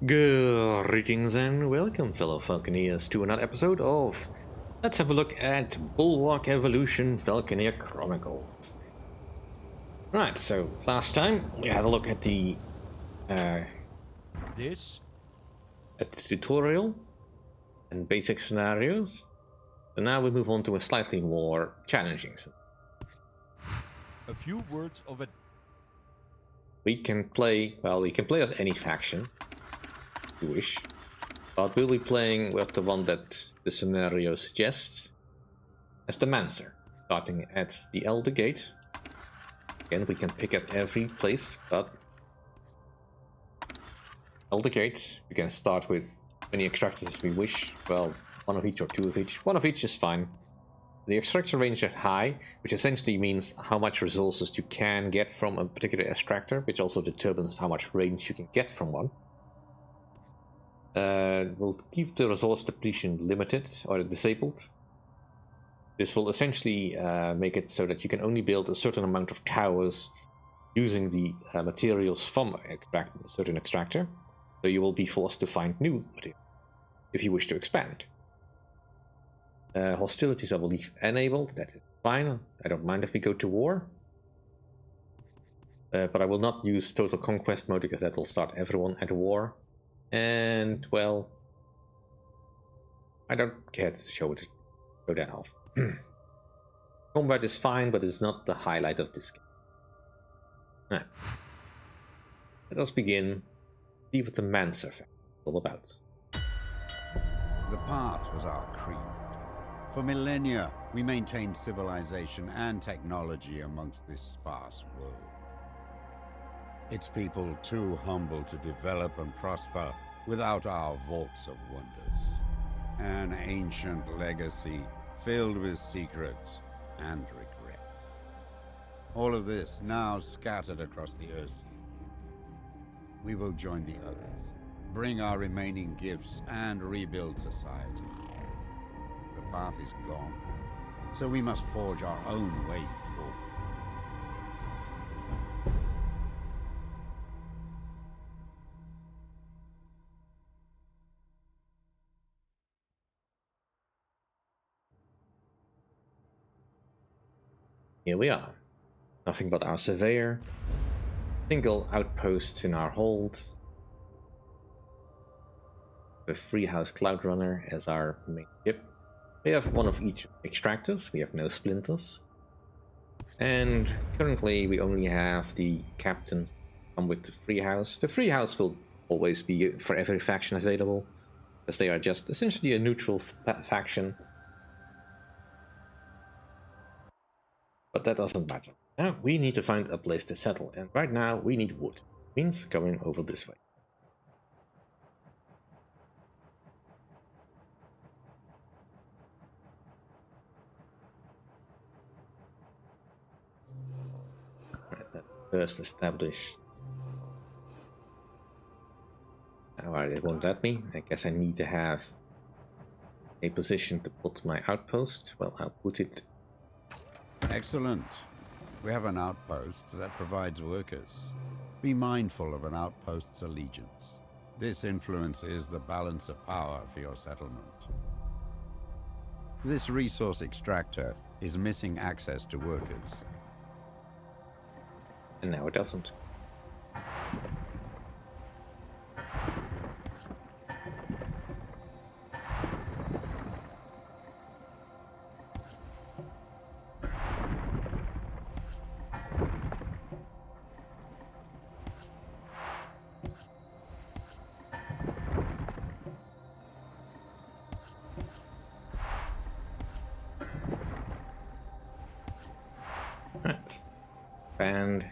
Greetings and welcome, fellow Falconeers, to another episode of Let's Have a Look at Bulwark Evolution Falconeer Chronicles. Right, so last time we had a look at the tutorial and basic scenarios. So now we move on to a slightly more challenging scenario. A few words of it. We can play as any faction you wish, but we'll be playing with the one that the scenario suggests as the Mancer, starting at the Elder Gate. Again, we can pick at every place, but Elder Gate, we can start with many extractors as we wish. Well, one of each or two of each. One of each is fine. The extractor range is high, which essentially means how much resources you can get from a particular extractor, which also determines how much range you can get from one. We'll keep the resource depletion limited or disabled. This will essentially make it so that you can only build a certain amount of towers using the materials from a certain extractor. So you will be forced to find new material if you wish to expand. Hostilities I will leave enabled. That is fine. I don't mind if we go to war. But I will not use total conquest mode because that will start everyone at war. And, well, I don't care to show that off. Combat is fine, but it's not the highlight of this game. Right. Let us begin. See what the Mancer is all about. The path was our creed. For millennia, we maintained civilization and technology amongst this sparse world. Its people too humble to develop and prosper without our vaults of wonders. An ancient legacy filled with secrets and regret. All of this now scattered across the Earthsea. We will join the others, bring our remaining gifts, and rebuild society. The path is gone, so we must forge our own way forward. Here we are. Nothing but our surveyor. Single outposts in our hold. The Freehouse Cloud Runner as our main ship. We have one of each extractors. We have no splinters. And currently we only have the captains come with the Freehouse. The Freehouse will always be for every faction available, as they are just essentially a neutral faction. But that doesn't matter. Now we need to find a place to settle, and right now we need wood. Means going over this way. First establish. Alright, it won't let me. I guess I need to have a position to put my outpost. Well, I'll put it. Excellent. We have an outpost that provides workers. Be mindful of an outpost's allegiance. This influences the balance of power for your settlement. This resource extractor is missing access to workers. And now it doesn't. Right. And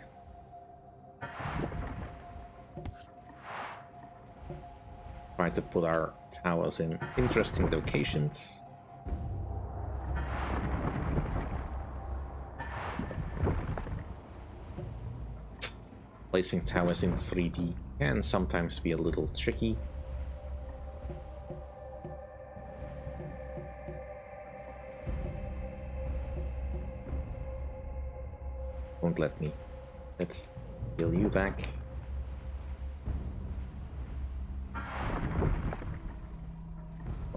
try to put our towers in interesting locations. Placing towers in 3D can sometimes be a little tricky. Won't let me. Let's heal you back.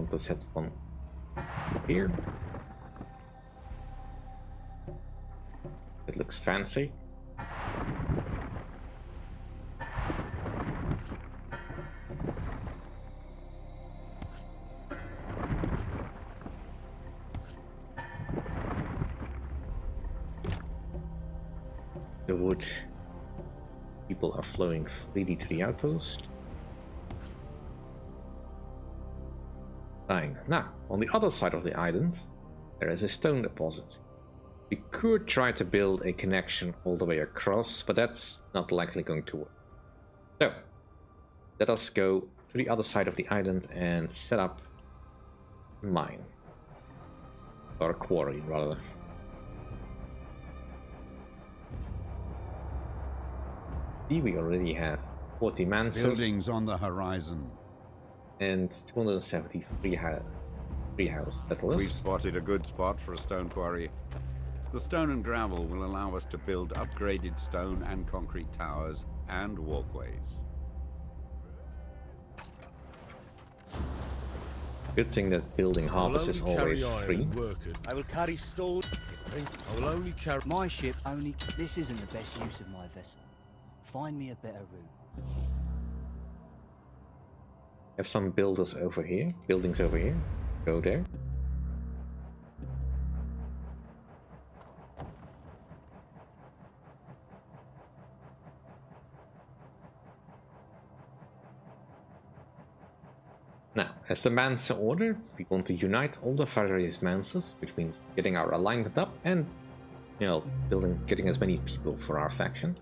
want to set one here. It looks fancy. The wood people are flowing freely to the outpost. Fine. Now, on the other side of the island, there is a stone deposit. We could try to build a connection all the way across, but that's not likely going to work. So, let us go to the other side of the island and set up a mine. Or a quarry, rather. See, we already have 40 Mancers. Buildings on the horizon. And 273 house settlers. We've spotted a good spot for a stone quarry. The stone and gravel will allow us to build upgraded stone and concrete towers and walkways. Good thing that building harbors is always free. I will carry stone. I will only carry My ship only. This isn't the best use of my vessel. Find me a better route. Have some builders over here, buildings over here. Go there. Now, as the Mancer order, we want to unite all the various Mancers, which means getting our alignment up and, you know, getting as many people for our faction.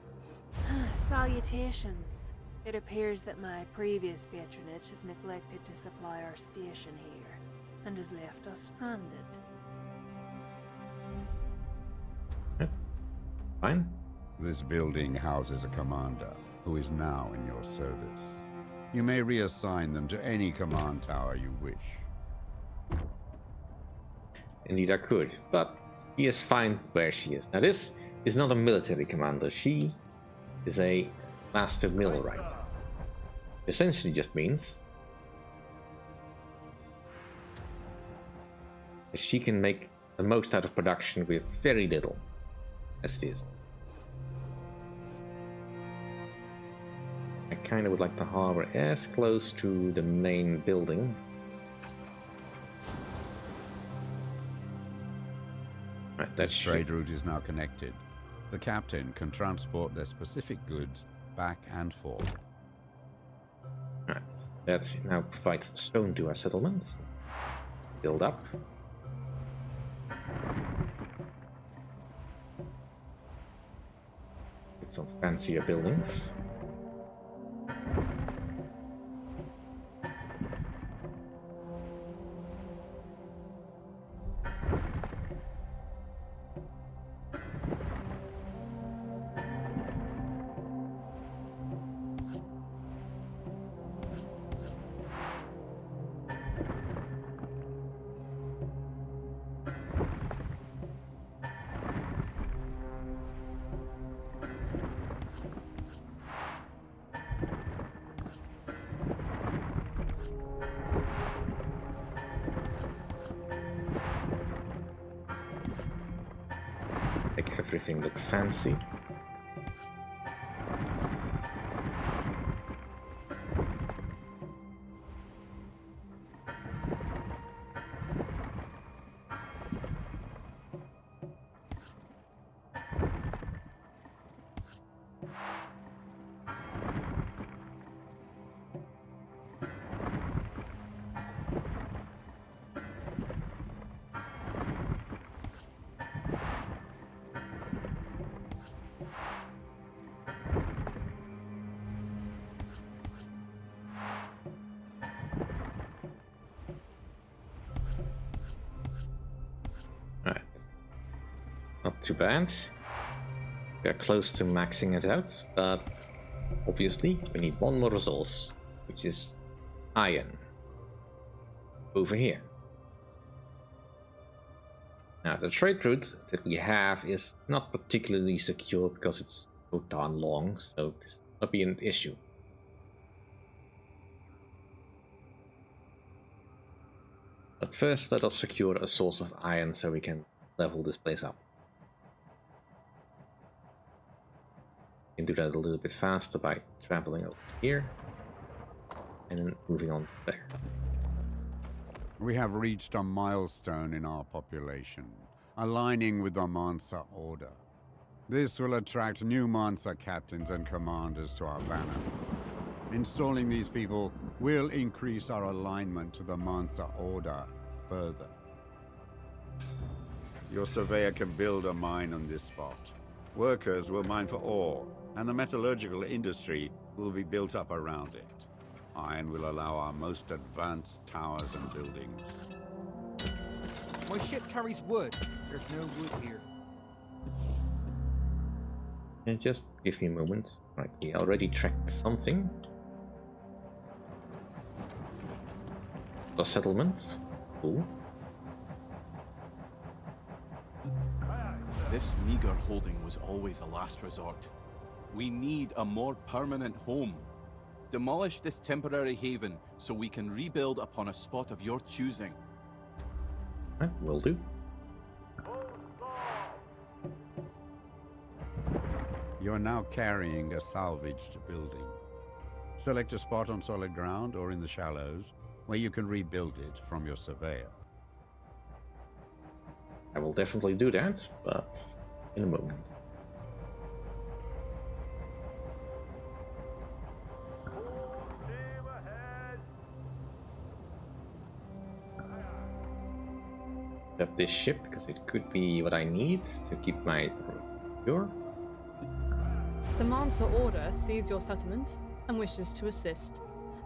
Salutations. It appears that my previous patronage has neglected to supply our station here, and has left us stranded. Fine. This building houses a commander who is now in your service. You may reassign them to any command tower you wish. Indeed I could, but she is fine where she is. Now this is not a military commander, she is a master millwright. Essentially just means that she can make the most out of production with very little, as it is. I kinda would like to harbor as close to the main building. Right, This trade route is now connected. The captain can transport their specific goods back and forth. Right, that now provides stone to our settlement. Build up. Get some fancier buildings. Make everything look fancy. Right. Not too bad. We are close to maxing it out, but obviously we need one more resource, which is iron. Over here. Now the trade route that we have is not particularly secure because it's so darn long, so this will not be an issue. But first, let us secure a source of iron so we can level this place up. We can do that a little bit faster by traveling over here and then moving on to there. We have reached a milestone in our population, aligning with the Mancer Order. This will attract new Mancer captains and commanders to our banner. Installing these people will increase our alignment to the Mancer Order further. Your surveyor can build a mine on this spot. Workers will mine for ore, and the metallurgical industry will be built up around it. Iron will allow our most advanced towers and buildings. My ship carries wood. There's no wood here. And just give me a moment. Right, we already tracked something. The settlements. Cool. This meager holding was always a last resort. We need a more permanent home. Demolish this temporary haven so we can rebuild upon a spot of your choosing. Right, will do. You are now carrying a salvaged building. Select a spot on solid ground or in the shallows where you can rebuild it from your surveyor. I will definitely do that, but in a moment. Up this ship because it could be what I need to keep my pure. The Mancer Order sees your settlement and wishes to assist.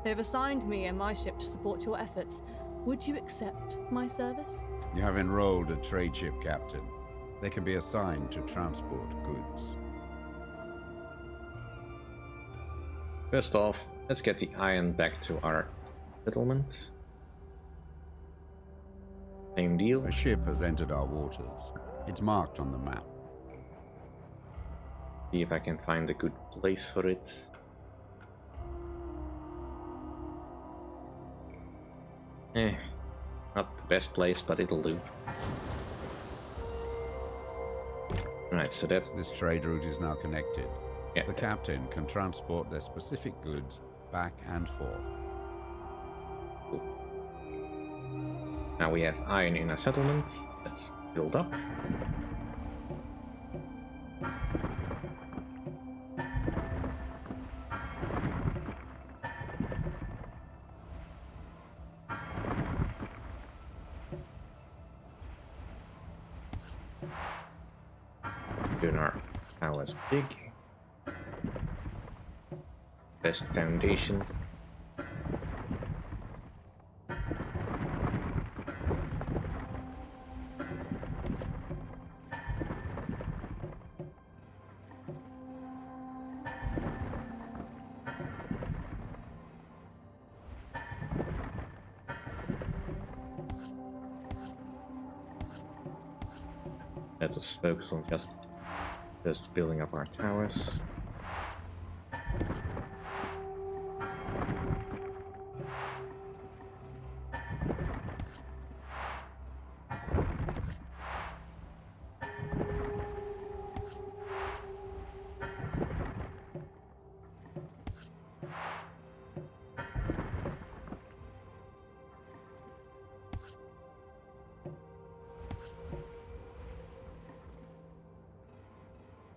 They have assigned me and my ship to support your efforts. Would you accept my service? You have enrolled a trade ship captain. They can be assigned to transport goods. First off, let's get the iron back to our settlement. Same deal. A ship has entered our waters. It's marked on the map. See if I can find a good place for it. Not the best place, but it'll do. Alright, so that's... This trade route is now connected. Yeah. The captain can transport their specific goods back and forth. Cool. Now we have iron in our settlements. Let's build up. Doing our towers big. Best foundation. Let us focus on just building up our towers.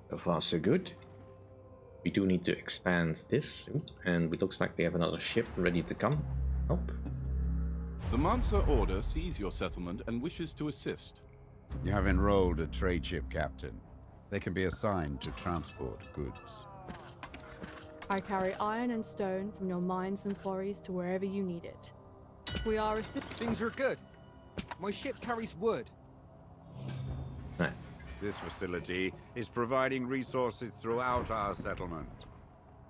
So far so good. We do need to expand this, and it looks like we have another ship ready to come. Help. The Mancer Order sees your settlement and wishes to assist. You have enrolled a trade ship captain. They can be assigned to transport goods. I carry iron and stone from your mines and quarries to wherever you need it. We are Things are good. My ship carries wood. Right. This facility is providing resources throughout our settlement.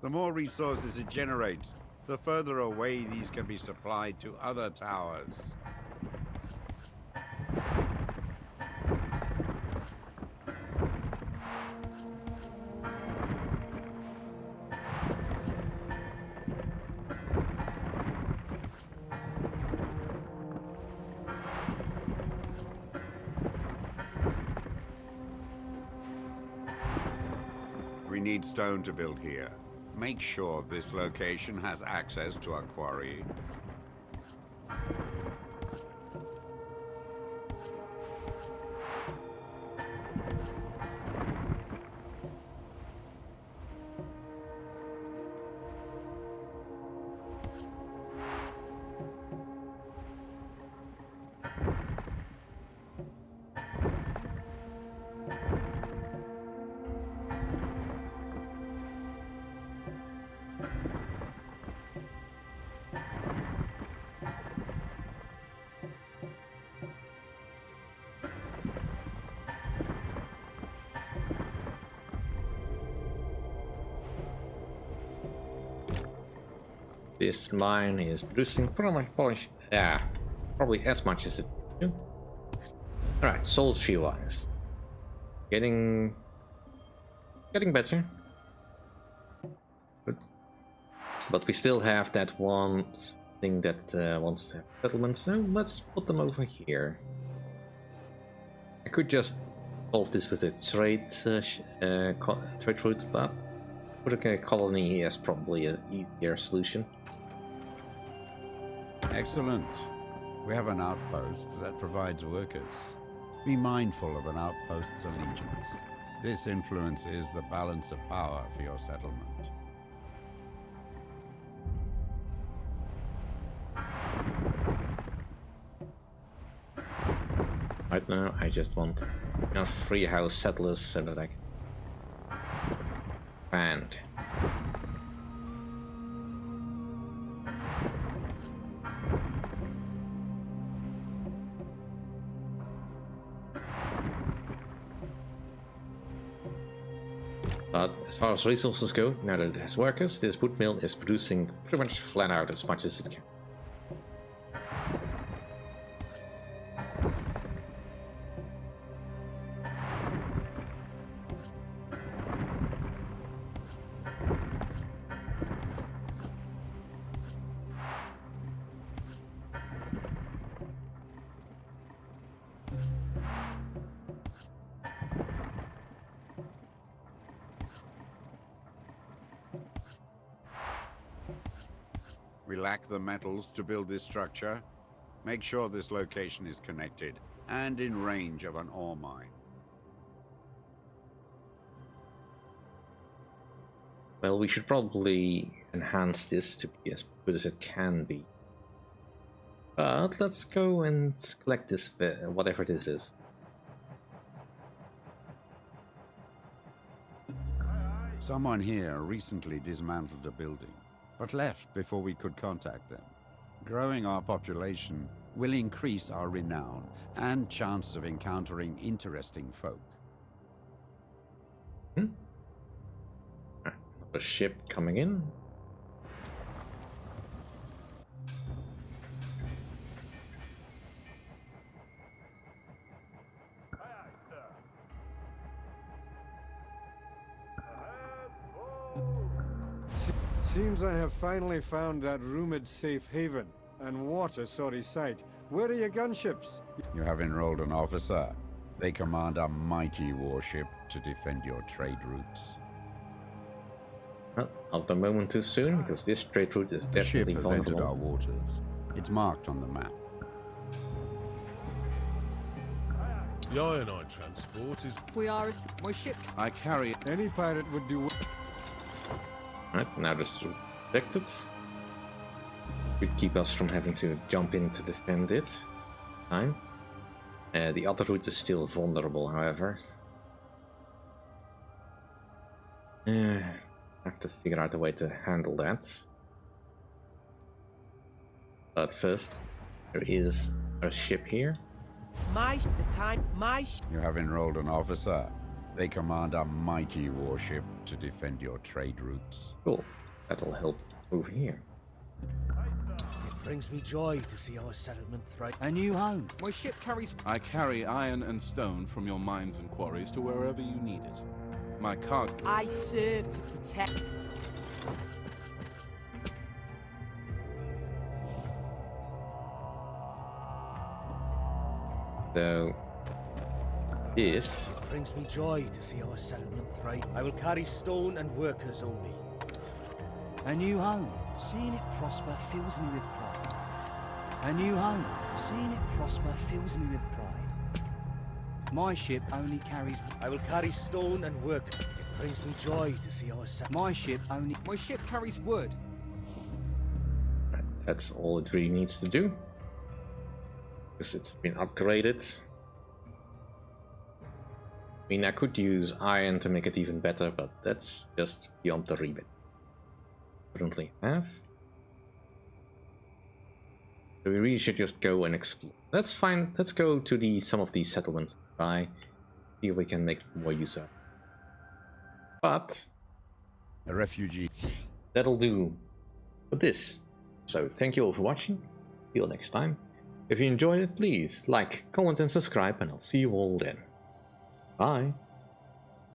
The more resources it generates, the further away these can be supplied to other towers. We need stone to build here. Make sure this location has access to our quarry. This mine is producing probably as much as it should. Alright, sultry wise. Getting better. But we still have that one thing that wants to have settlement, so let's put them over here. I could just solve this with a trade route, but putting a colony here is probably an easier solution. Excellent. We have an outpost that provides workers. Be mindful of an outpost's allegiance. This influences the balance of power for your settlement. Right now, I just want enough free house settlers so that I can expand. But as far as resources go, now that it has workers, this wood mill is producing pretty much flat out as much as it can. We lack the metals to build this structure. Make sure this location is connected and in range of an ore mine. Well, we should probably enhance this to be as good as it can be. But let's go and collect this, whatever this is. Someone here recently dismantled a building, but left before we could contact them. Growing our population will increase our renown and chance of encountering interesting folk. Another ship coming in. Seems I have finally found that rumored safe haven, and what a sorry sight. Where are your gunships? You have enrolled an officer. They command a mighty warship to defend your trade routes. Well, not a moment too soon, because this trade route is The ship definitely has entered our vulnerable. waters. It's marked on the map. The iron transport is... We are a My ship. I carry... Any pirate would do... Right, now this is protected. Could keep us from having to jump in to defend it. Fine. The other route is still vulnerable, however. Have to figure out a way to handle that. But first, there is a ship here. You have enrolled an officer. They command a mighty warship to defend your trade routes. Cool. That'll help over here. It brings me joy to see our settlement thrive. A new home. My ship carries... I carry iron and stone from your mines and quarries to wherever you need it. My cargo... I serve to protect... So, is It brings me joy to see our settlement thrive. I will carry stone and workers only. A new home. Seeing it prosper fills me with pride. A new home. Seeing it prosper fills me with pride. My ship only carries... I will carry stone and work. It brings me joy to see our settlement. My ship only... My ship carries wood. that's all it really needs to do. Because it's been upgraded. I mean, I could use iron to make it even better, but that's just beyond the remit. Currently have. So we really should just go and explore. That's fine. Let's go to some of these settlements. Try see if we can make more use of. But A refugee. that'll do for this. So thank you all for watching. See you next time. If you enjoyed it, please like, comment and subscribe, and I'll see you all then. Bye.